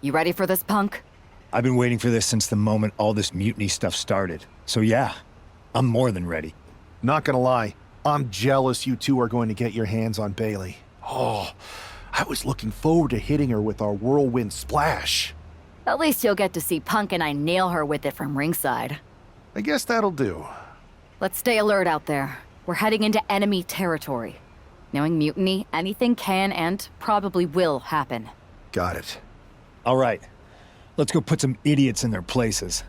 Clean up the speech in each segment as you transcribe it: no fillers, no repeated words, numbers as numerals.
You ready for this, Punk? I've been waiting for this since the moment all this mutiny stuff started. So yeah, I'm more than ready. Not gonna lie, I'm jealous you two are going to get your hands on Bailey. Oh, I was looking forward to hitting her with our whirlwind splash. At least you'll get to see Punk and I nail her with it from ringside. I guess that'll do. Let's stay alert out there. We're heading into enemy territory. Knowing mutiny, anything can and probably will happen. Got it. All right, let's go put some idiots in their places.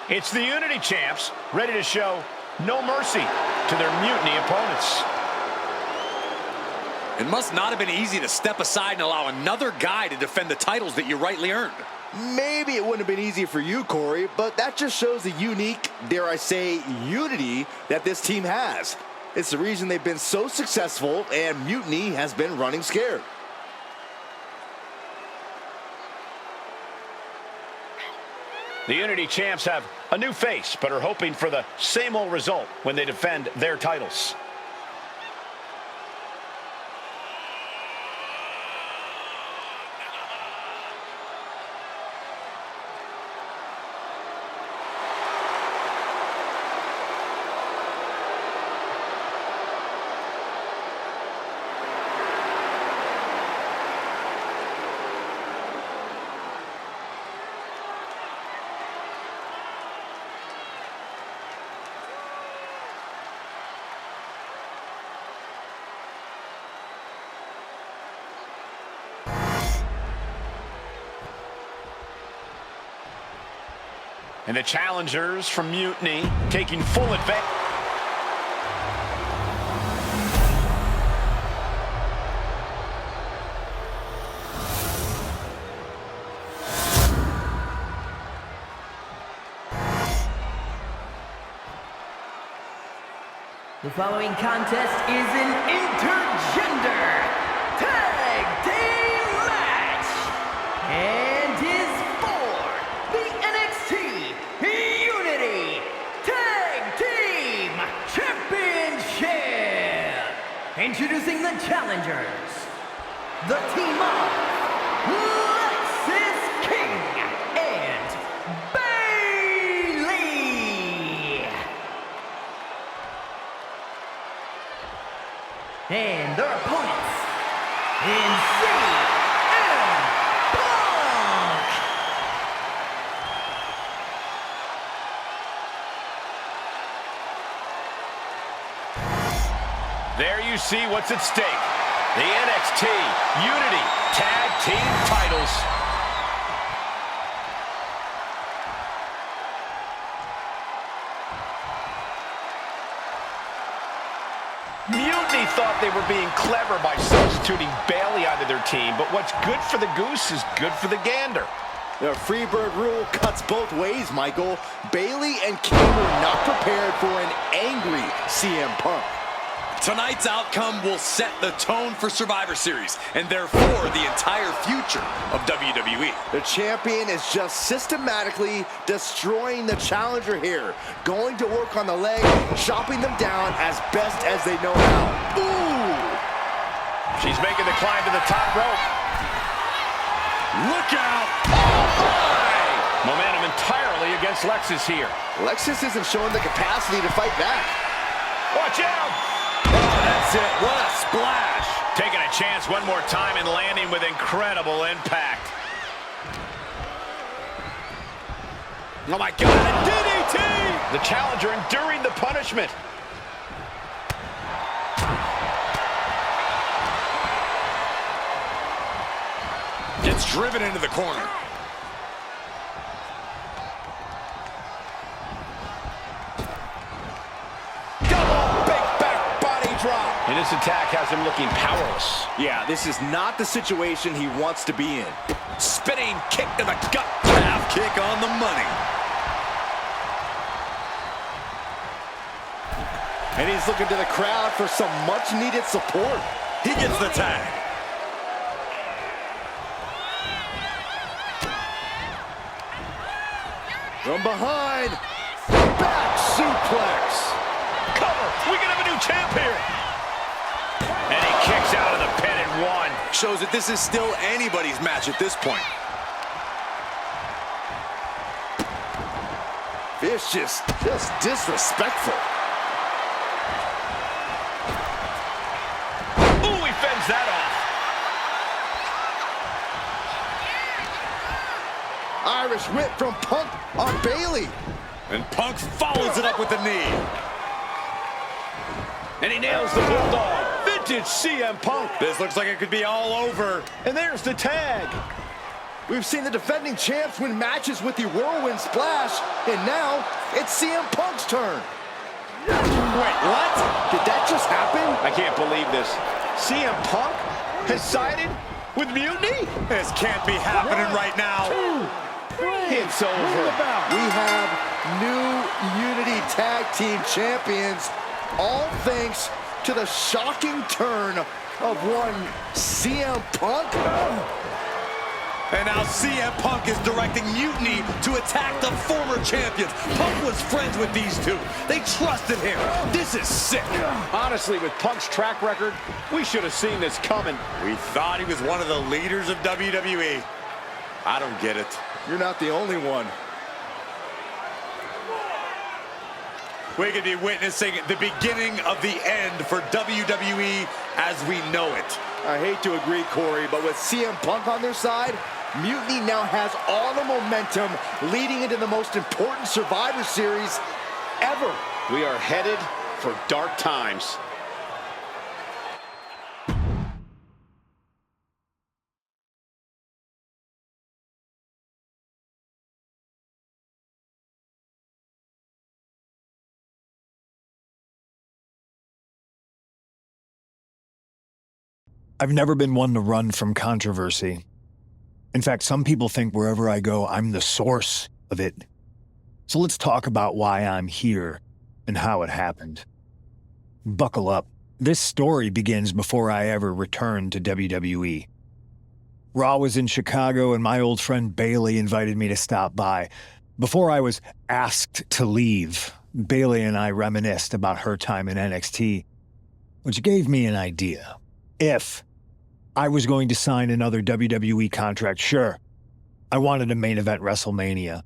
It's the Unity Champs, ready to show no mercy to their mutiny opponents. It must not have been easy to step aside and allow another guy to defend the titles that you rightly earned. Maybe it wouldn't have been easy for you, Corey, but that just shows the unique, dare I say, unity that this team has. It's the reason they've been so successful, and Mutiny has been running scared. The Unity Champs have a new face, but are hoping for the same old result when they defend their titles. And the challengers from Mutiny taking full advantage. The following contest is an intergender tag team match and is for the NXT Unity Tag Team Championship. Introducing the challengers, the team of Lexis King and Bailey. And their opponents in CM Punk. There you see what's at stake. The NXT Unity Tag Team titles. Mutiny thought they were being clever by substituting Bailey onto their team, but what's good for the goose is good for the gander. The Freebird rule cuts both ways, Michael. Bailey and King were not prepared for an angry CM Punk. Tonight's outcome will set the tone for Survivor Series, and therefore the entire future of WWE. The champion is just systematically destroying the challenger here, going to work on the leg, chopping them down as best as they know how. Ooh! She's making the climb to the top rope. Look out! Oh my! Momentum entirely against Lexis here. Lexis isn't showing the capacity to fight back. Watch out! That's it. What a splash. Taking a chance one more time and landing with incredible impact. Oh my God, a DDT! The challenger enduring the punishment. Gets driven into the corner. Double big back body drop. And this attack has him looking powerless. Yeah, this is not the situation he wants to be in. Spinning kick to the gut. Calf kick on the money. And he's looking to the crowd for some much-needed support. He gets the tag. From behind, back suplex. Cover. We can have a new champ here. And he kicks out of the pin and one. Shows that this is still anybody's match at this point. Vicious, just disrespectful. Ooh, he fends that off. Irish whip from Punk on Bailey. And Punk follows it up with the knee. And he nails the bulldog. Vintage CM Punk. This looks like it could be all over. And there's the tag. We've seen the defending champs win matches with the whirlwind splash, and now it's CM Punk's turn. Wait, what? Did that just happen? I can't believe this. CM Punk has sided with Mutiny? This can't be happening right now. It's over. We have new Unity Tag Team Champions, all thanks to the shocking turn of one CM Punk. And now CM Punk is directing Mutiny to attack the former champions. Punk was friends with these two. They trusted him. This is sick. Honestly, with Punk's track record, we should have seen this coming. We thought he was one of the leaders of WWE. I don't get it. You're not the only one. We could be witnessing the beginning of the end for WWE as we know it. I hate to agree, Corey, but with CM Punk on their side, Mutiny now has all the momentum leading into the most important Survivor Series ever. We are headed for dark times. I've never been one to run from controversy. In fact, some people think wherever I go, I'm the source of it. So let's talk about why I'm here and how it happened. Buckle up. This story begins before I ever returned to WWE. Raw was in Chicago and my old friend Bailey invited me to stop by. Before I was asked to leave, Bailey and I reminisced about her time in NXT, which gave me an idea. If I was going to sign another WWE contract, sure, I wanted to main event WrestleMania,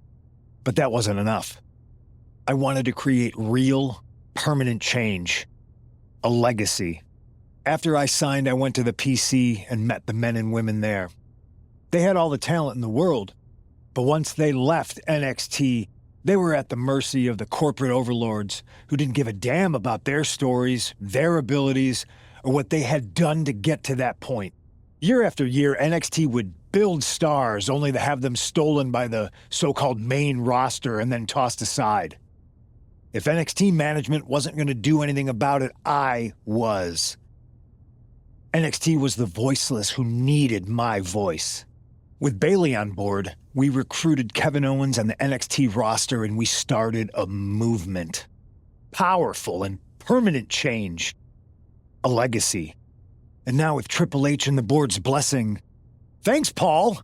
but that wasn't enough. I wanted to create real, permanent change, a legacy. After I signed, I went to the PC and met the men and women there. They had all the talent in the world, but once they left NXT, they were at the mercy of the corporate overlords who didn't give a damn about their stories, their abilities, or what they had done to get to that point. Year after year, NXT would build stars only to have them stolen by the so-called main roster and then tossed aside. If NXT management wasn't going to do anything about it, I was. NXT was the voiceless who needed my voice. With Bailey on board, we recruited Kevin Owens and the NXT roster and we started a movement. Powerful and permanent change. A legacy. And now with Triple H and the board's blessing, thanks, Paul!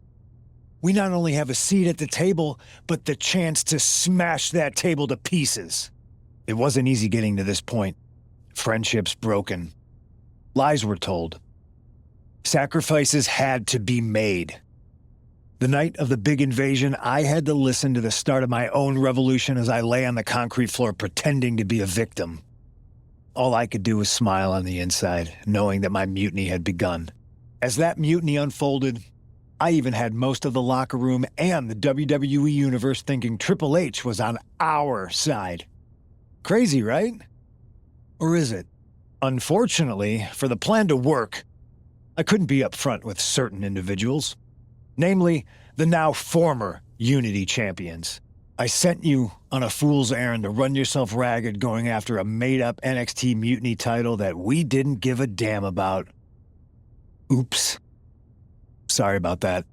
We not only have a seat at the table, but the chance to smash that table to pieces. It wasn't easy getting to this point. Friendships broken. Lies were told. Sacrifices had to be made. The night of the big invasion, I had to listen to the start of my own revolution as I lay on the concrete floor pretending to be a victim. All I could do was smile on the inside, knowing that my mutiny had begun. As that mutiny unfolded, I even had most of the locker room and the WWE Universe thinking Triple H was on our side. Crazy, right? Or is it? Unfortunately, for the plan to work, I couldn't be upfront with certain individuals. Namely, the now former Unity champions. I sent you on a fool's errand to run yourself ragged going after a made-up NXT Mutiny title that we didn't give a damn about. Oops. Sorry about that.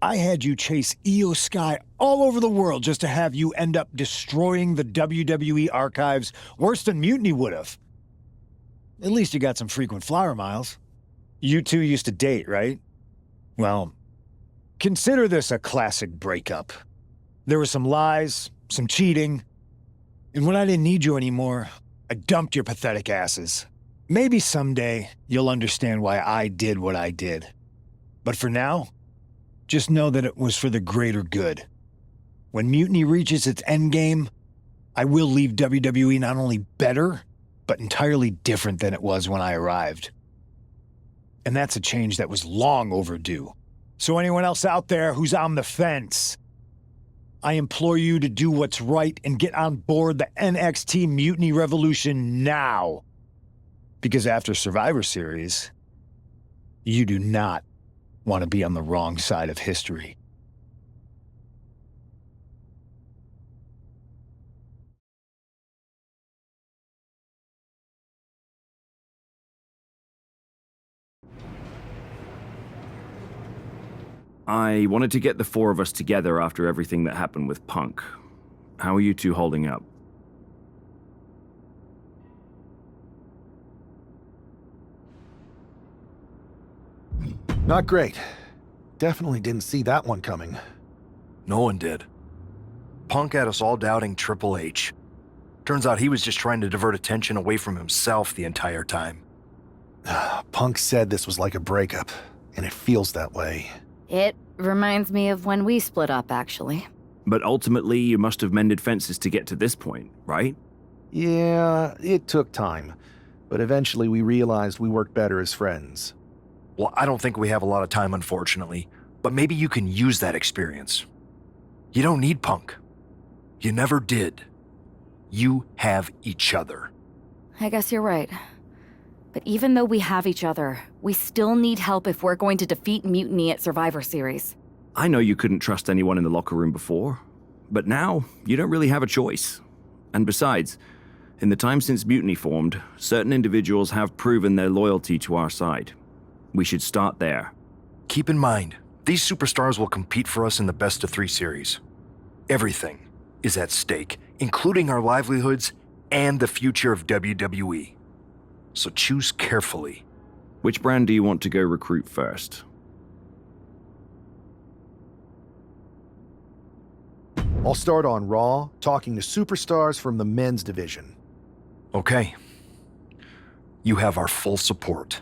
I had you chase Io Sky all over the world just to have you end up destroying the WWE archives worse than Mutiny would have. At least you got some frequent flower miles. You two used to date, right? Well, consider this a classic breakup. There were some lies, some cheating, and when I didn't need you anymore, I dumped your pathetic asses. Maybe someday you'll understand why I did what I did. But for now, just know that it was for the greater good. When Mutiny reaches its endgame, I will leave WWE not only better, but entirely different than it was when I arrived. And that's a change that was long overdue. So anyone else out there who's on the fence, I implore you to do what's right and get on board the NXT Mutiny Revolution now. Because after Survivor Series, you do not want to be on the wrong side of history. I wanted to get the four of us together after everything that happened with Punk. How are you two holding up? Not great. Definitely didn't see that one coming. No one did. Punk had us all doubting Triple H. Turns out he was just trying to divert attention away from himself the entire time. Punk said this was like a breakup, and it feels that way. It reminds me of when we split up, actually. But ultimately, you must have mended fences to get to this point, right? Yeah, it took time. But eventually we realized we worked better as friends. Well, I don't think we have a lot of time, unfortunately. But maybe you can use that experience. You don't need Punk. You never did. You have each other. I guess you're right. But even though we have each other, we still need help if we're going to defeat Mutiny at Survivor Series. I know you couldn't trust anyone in the locker room before, but now you don't really have a choice. And besides, in the time since Mutiny formed, certain individuals have proven their loyalty to our side. We should start there. Keep in mind, these superstars will compete for us in the best-of-3 series. Everything is at stake, including our livelihoods and the future of WWE. So choose carefully. Which brand do you want to go recruit first? I'll start on Raw, talking to superstars from the men's division. Okay. You have our full support.